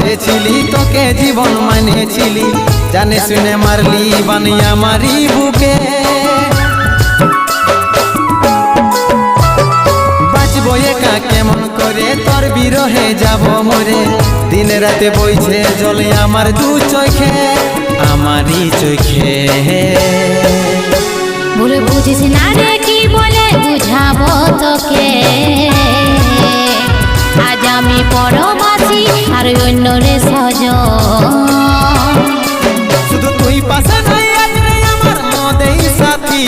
ভালোবেসেছিলি, তোকে জীবন মানেছিলি, জানে শুনে মারলি বানিয়া মারি বুকে। বাঁচবো একা কেমন করে, তোর বিরহে যাব মরে, দিন রাতে বইছে জলে আমার দু চোখে, আমারই চোখে। বলে বুঝিস না রে কি বলে বুঝাবো তোকে, আজ আমি পরবাসী আর অন্য রে সজন। শুধু তুই পাশে নাই আজ রে আমার মদেই সাথী।